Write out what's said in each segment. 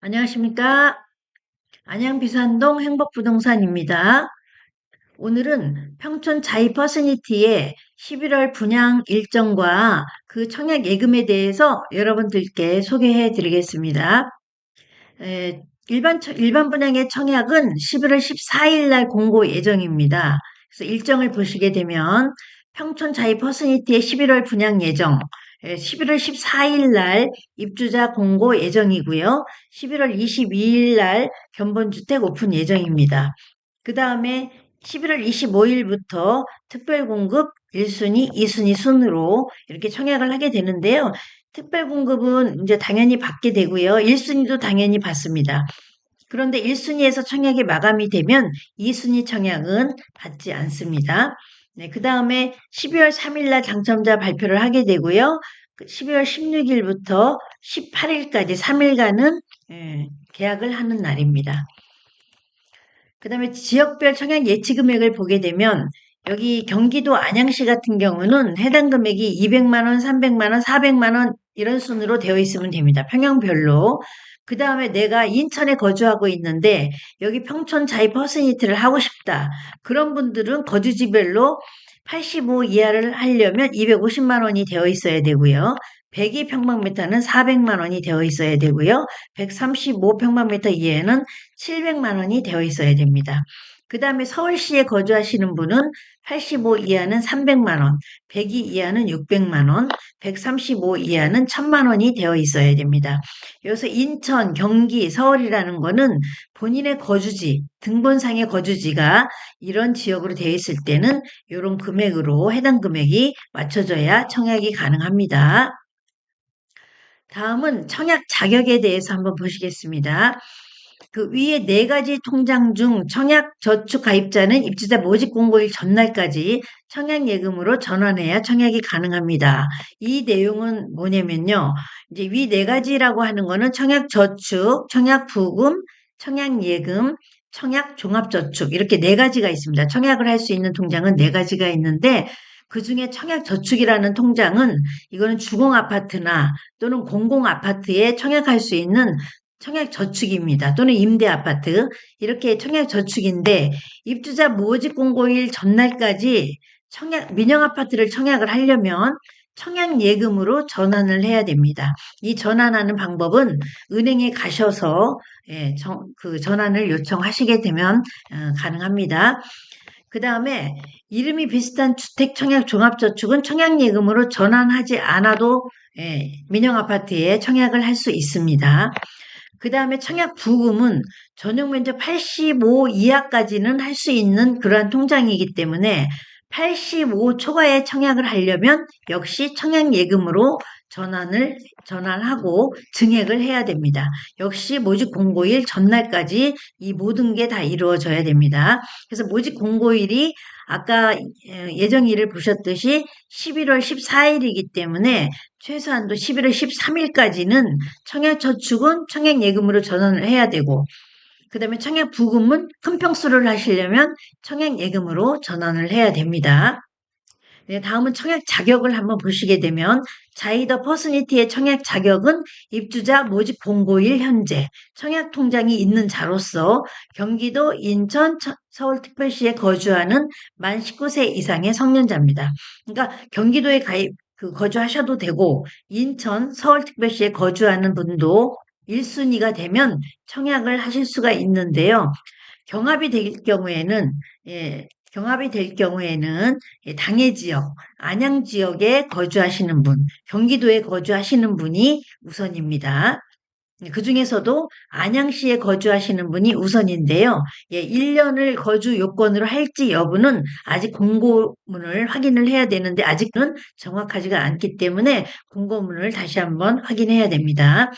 안녕하십니까? 안양비산동 행복부동산입니다. 오늘은 평촌 자이 퍼스니티의 11월 분양 일정과 그 청약 예금에 대해서 여러분들께 소개해 드리겠습니다. 일반 분양의 청약은 11월 14일 날 공고 예정입니다. 그래서 일정을 보시게 되면 평촌 자이 퍼스니티의 11월 분양 예정, 11월 14일 날 입주자 공고 예정이고요. 11월 22일 날 견본주택 오픈 예정입니다. 그 다음에 11월 25일부터 특별공급 1순위, 2순위 순으로 이렇게 청약을 하게 되는데요. 특별공급은 이제 당연히 받게 되고요. 1순위도 당연히 받습니다. 그런데 1순위에서 청약이 마감이 되면 2순위 청약은 받지 않습니다. 네, 그 다음에 12월 3일 날 당첨자 발표를 하게 되고요. 12월 16일부터 18일까지 3일간은 계약을 하는 날입니다. 그 다음에 지역별 청약 예치 금액을 보게 되면 여기 경기도 안양시 같은 경우는 해당 금액이 200만 원, 300만 원, 400만 원 이런 순으로 되어 있으면 됩니다. 평형별로. 그 다음에 내가 인천에 거주하고 있는데 여기 평촌 자이 퍼스니티를 하고 싶다. 그런 분들은 거주지별로 85 이하를 하려면 250만 원이 되어 있어야 되고요. 102평방미터는 400만 원이 되어 있어야 되고요. 135평방미터 이하에는 700만 원이 되어 있어야 됩니다. 그 다음에 서울시에 거주하시는 분은 85 이하는 300만 원, 102 이하는 600만 원, 135 이하는 1000만 원이 되어 있어야 됩니다. 여기서 인천, 경기, 서울이라는 거는 본인의 거주지, 등본상의 거주지가 이런 지역으로 되어 있을 때는 이런 금액으로 해당 금액이 맞춰져야 청약이 가능합니다. 다음은 청약 자격에 대해서 한번 보시겠습니다. 그 위에 네 가지 통장 중 청약 저축 가입자는 입주자 모집 공고일 전날까지 청약 예금으로 전환해야 청약이 가능합니다. 이 내용은 뭐냐면요. 이제 위 네 가지라고 하는 거는 청약 저축, 청약 부금, 청약 예금, 청약 종합저축 이렇게 네 가지가 있습니다. 청약을 할 수 있는 통장은 네 가지가 있는데 그 중에 청약 저축이라는 통장은 이거는 주공 아파트나 또는 공공 아파트에 청약할 수 있는 청약 저축입니다. 또는 임대 아파트 이렇게 청약 저축인데 입주자 모집 공고일 전날까지 민영 아파트를 청약을 하려면 청약 예금으로 전환을 해야 됩니다. 이 전환하는 방법은 은행에 가셔서 그 전환을 요청하시게 되면 가능합니다. 그 다음에 이름이 비슷한 주택 청약 종합저축은 청약 예금으로 전환하지 않아도 민영 아파트에 청약을 할 수 있습니다. 그 다음에 청약 부금은 전용 면적 85 이하까지는 할 수 있는 그러한 통장이기 때문에 85 초과에 청약을 하려면 역시 청약 예금으로 전환하고 증액을 해야 됩니다. 역시 모집 공고일 전날까지 이 모든 게 다 이루어져야 됩니다. 그래서 모집 공고일이 아까 예정일을 보셨듯이 11월 14일이기 때문에 최소한도 11월 13일까지는 청약저축은 청약예금으로 전환을 해야 되고 그 다음에 청약부금은 큰 평수를 하시려면 청약예금으로 전환을 해야 됩니다. 네, 다음은 청약 자격을 한번 보시게 되면 자이더 퍼스니티의 청약 자격은 입주자 모집 공고일 현재 청약 통장이 있는 자로서 경기도 인천 서울특별시에 거주하는 만 19세 이상의 성년자입니다. 그러니까 경기도에 거주하셔도 되고 인천 서울특별시에 거주하는 분도 1순위가 되면 청약을 하실 수가 있는데요. 경합이 될 경우에는 경합이 될 경우에는 당해 지역, 안양 지역에 거주하시는 분, 경기도에 거주하시는 분이 우선입니다. 그 중에서도 안양시에 거주하시는 분이 우선인데요. 1년을 거주 요건으로 할지 여부는 아직 공고문을 확인을 해야 되는데 아직은 정확하지가 않기 때문에 공고문을 다시 한번 확인해야 됩니다.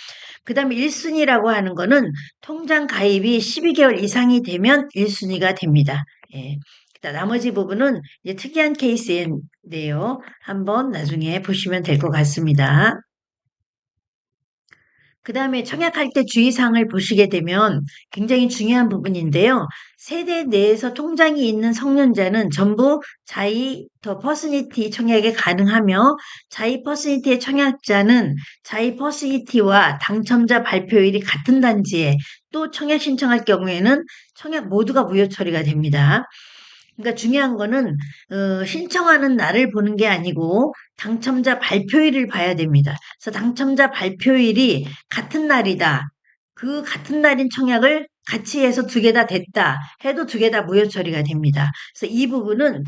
그 다음에 1순위라고 하는 거는 통장 가입이 12개월 이상이 되면 1순위가 됩니다. 예. 나머지 부분은 이제 특이한 케이스인데요. 한번 나중에 보시면 될 것 같습니다. 그 다음에 청약할 때 주의사항을 보시게 되면 굉장히 중요한 부분인데요. 세대 내에서 통장이 있는 성년자는 전부 자이 더 퍼스니티 청약에 가능하며 자이 퍼스니티의 청약자는 자이 퍼스니티와 당첨자 발표일이 같은 단지에 또 청약 신청할 경우에는 청약 모두가 무효 처리가 됩니다. 그러니까 중요한 거는 신청하는 날을 보는 게 아니고 당첨자 발표일을 봐야 됩니다. 그래서 당첨자 발표일이 같은 날이다. 그 같은 날인 청약을 같이 해서 두 개 다 됐다 해도 두 개 다 무효 처리가 됩니다. 그래서 이 부분은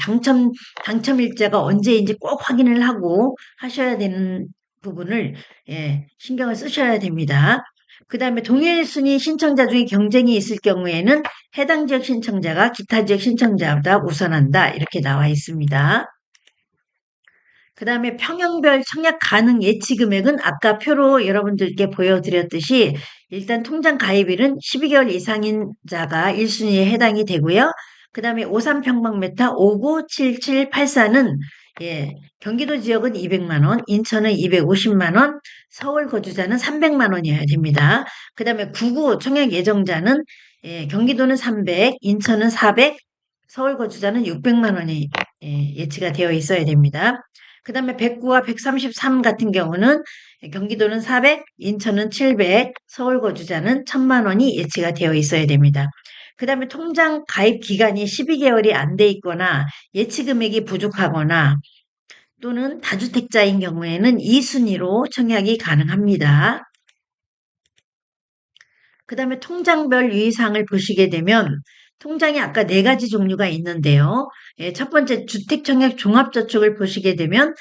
당첨일자가 언제인지 꼭 확인을 하고 하셔야 되는 부분을 신경을 쓰셔야 됩니다. 그 다음에 동일 순위 신청자 중에 경쟁이 있을 경우에는 해당 지역 신청자가 기타 지역 신청자보다 우선한다. 이렇게 나와 있습니다. 그 다음에 평형별 청약 가능 예치 금액은 아까 표로 여러분들께 보여드렸듯이 일단 통장 가입일은 12개월 이상인 자가 1순위에 해당이 되고요. 그 다음에 53평방미터 597784는 경기도 지역은 200만원, 인천은 250만원, 서울 거주자는 300만원이어야 됩니다. 그 다음에 99 청약 예정자는 경기도는 300, 인천은 400, 서울 거주자는 600만원이 예치가 되어 있어야 됩니다. 그 다음에 109와 133 같은 경우는 경기도는 400, 인천은 700, 서울 거주자는 1000만원이 예치가 되어 있어야 됩니다. 그 다음에 통장 가입 기간이 12개월이 안 돼 있거나 예치 금액이 부족하거나 또는 다주택자인 경우에는 2순위로 청약이 가능합니다. 그 다음에 통장별 유의사항을 보시게 되면 통장이 아까 네 가지 종류가 있는데요. 첫 번째 주택청약 종합저축을 보시게 되면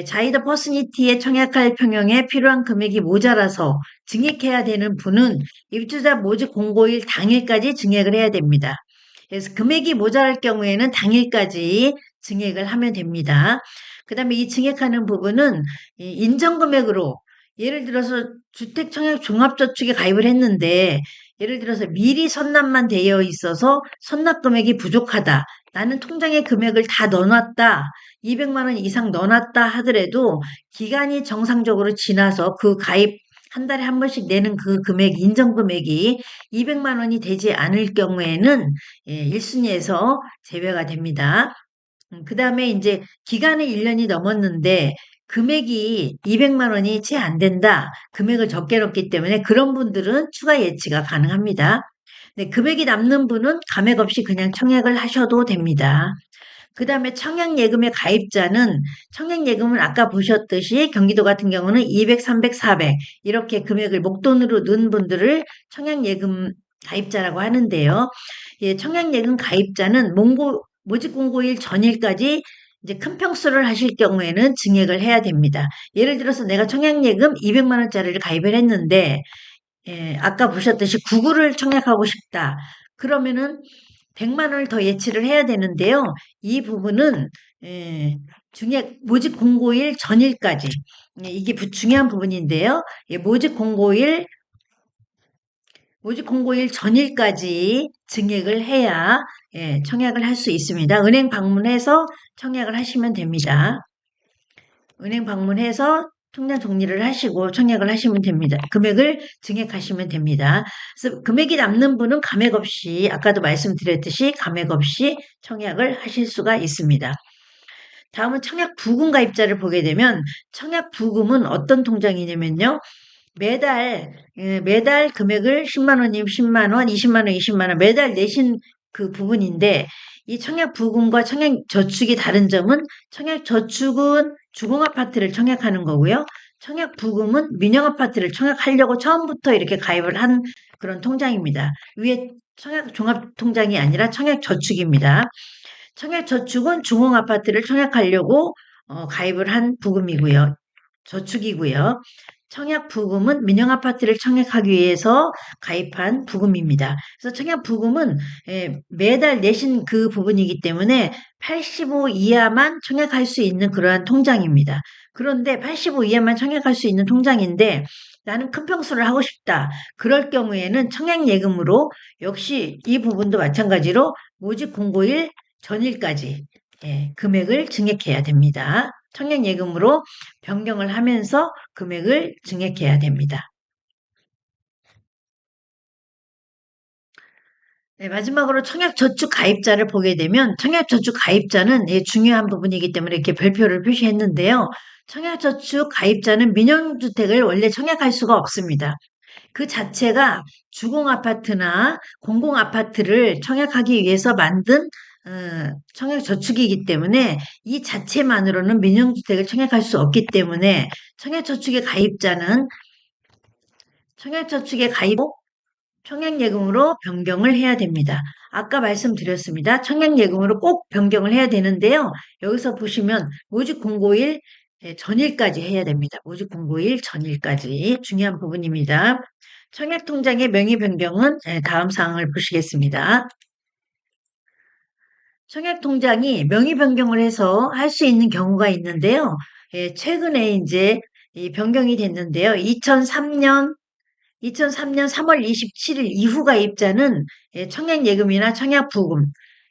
자이더 퍼스니티에 청약할 평형에 필요한 금액이 모자라서 증액해야 되는 분은 입주자 모집 공고일 당일까지 증액을 해야 됩니다. 그래서 금액이 모자랄 경우에는 당일까지 증액을 하면 됩니다. 그 다음에 이 증액하는 부분은 인정금액으로 예를 들어서 주택청약 종합저축에 가입을 했는데 예를 들어서 미리 선납만 되어 있어서 선납 금액이 부족하다. 나는 통장에 금액을 다 넣어놨다. 200만 원 이상 넣어놨다 하더라도 기간이 정상적으로 지나서 그 가입 한 달에 한 번씩 내는 그 금액, 인정 금액이 200만 원이 되지 않을 경우에는 1순위에서 제외가 됩니다. 그 다음에 이제 기간이 1년이 넘었는데 금액이 200만 원이 채 안 된다. 금액을 적게 넣기 때문에 그런 분들은 추가 예치가 가능합니다. 네, 금액이 남는 분은 감액 없이 그냥 청약을 하셔도 됩니다. 그 다음에 청약예금의 가입자는 청약예금은 아까 보셨듯이 경기도 같은 경우는 200, 300, 400 이렇게 금액을 목돈으로 넣은 분들을 청약예금 가입자라고 하는데요. 청약예금 가입자는 모집공고일 전일까지 이제 큰 평수를 하실 경우에는 증액을 해야 됩니다. 예를 들어서 내가 청약예금 200만 원짜리를 가입을 했는데 아까 보셨듯이 구구를 청약하고 싶다. 그러면은 100만 원을 더 예치를 해야 되는데요. 이 부분은 증액 모집 공고일 전일까지 이게 중요한 부분인데요. 모집 공고일 전일까지 증액을 해야 청약을 할 수 있습니다. 은행 방문해서 청약을 하시면 됩니다. 은행 방문해서 통장 정리를 하시고 청약을 하시면 됩니다. 금액을 증액하시면 됩니다. 그래서 금액이 남는 분은 감액 없이 아까도 말씀드렸듯이 감액 없이 청약을 하실 수가 있습니다. 다음은 청약 부금 가입자를 보게 되면 청약 부금은 어떤 통장이냐면요. 매달 금액을 10만 원이면 10만 원, 20만 원, 20만 원 매달 내신 그 부분인데 이 청약 부금과 청약 저축이 다른 점은 청약 저축은 주공 아파트를 청약하는 거고요. 청약 부금은 민영 아파트를 청약하려고 처음부터 이렇게 가입을 한 그런 통장입니다. 위에 청약 종합 통장이 아니라 청약 저축입니다. 청약 저축은 주공 아파트를 청약하려고 가입을 한 부금이고요. 저축이고요. 청약 부금은 민영 아파트를 청약하기 위해서 가입한 부금입니다. 그래서 청약 부금은 매달 내신 그 부분이기 때문에 85 이하만 청약할 수 있는 그러한 통장입니다. 그런데 85 이하만 청약할 수 있는 통장인데 나는 큰 평수를 하고 싶다. 그럴 경우에는 청약예금으로 역시 이 부분도 마찬가지로 모집 공고일 전일까지 금액을 증액해야 됩니다. 청약예금으로 변경을 하면서 금액을 증액해야 됩니다. 네, 마지막으로 청약저축 가입자를 보게 되면 청약저축 가입자는 중요한 부분이기 때문에 이렇게 별표를 표시했는데요. 청약저축 가입자는 민영주택을 원래 청약할 수가 없습니다. 그 자체가 주공아파트나 공공아파트를 청약하기 위해서 만든 청약저축이기 때문에 이 자체만으로는 민영주택을 청약할 수 없기 때문에 청약저축의 가입자는 청약저축에 가입 후 청약예금으로 변경을 해야 됩니다. 아까 말씀드렸습니다. 청약예금으로 꼭 변경을 해야 되는데요. 여기서 보시면 모집공고일 전일까지 해야 됩니다. 모집공고일 전일까지 중요한 부분입니다. 청약통장의 명의 변경은 다음 사항을 보시겠습니다. 청약통장이 명의 변경을 해서 할 수 있는 경우가 있는데요. 최근에 이제 이 변경이 됐는데요. 2003년 3월 27일 이후 가입자는 청약예금이나 청약부금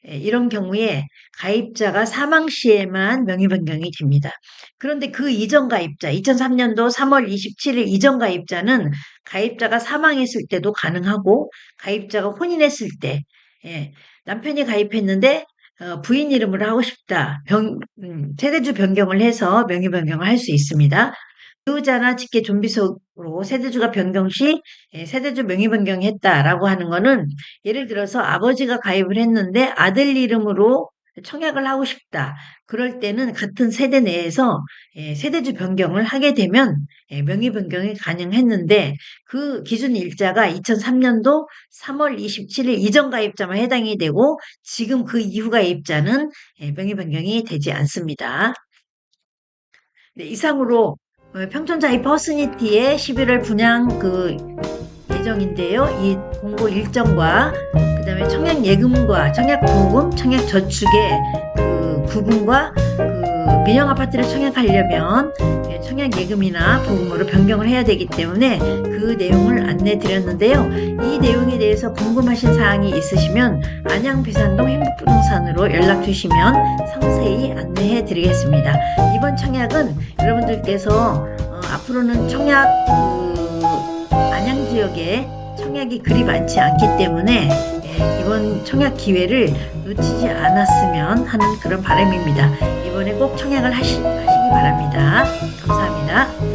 이런 경우에 가입자가 사망 시에만 명의 변경이 됩니다. 그런데 그 이전 가입자, 2003년도 3월 27일 이전 가입자는 가입자가 사망했을 때도 가능하고 가입자가 혼인했을 때 남편이 가입했는데 부인 이름으로 하고 싶다. 세대주 변경을 해서 명의 변경을 할 수 있습니다. 배우자나 직계 존비속으로 세대주가 변경 시 세대주 명의 변경했다라고 하는 거는 예를 들어서 아버지가 가입을 했는데 아들 이름으로 청약을 하고 싶다. 그럴 때는 같은 세대 내에서 세대주 변경을 하게 되면 명의 변경이 가능했는데 그 기준 일자가 2003년도 3월 27일 이전 가입자만 해당이 되고 지금 그 이후 가입자는 명의 변경이 되지 않습니다. 네, 이상으로 평촌자이 퍼스니티의 11월 분양 예정인데요. 이 공고 일정과 그다음에 청약예금과 청약부금, 청약저축의 구분과 민영 아파트를 청약하려면 청약예금이나 부금으로 변경을 해야 되기 때문에 그 내용을 안내 드렸는데요. 이 내용에 대해서 궁금하신 사항이 있으시면 안양비산동 행복부동산으로 연락 주시면 상세히 안내해 드리겠습니다. 이번 청약은 여러분들께서 앞으로는 청약 안양 지역에 청약이 그리 많지 않기 때문에 이번 청약 기회를 놓치지 않았으면 하는 그런 바람입니다. 이번에 꼭 청약을 하시기 바랍니다. 감사합니다.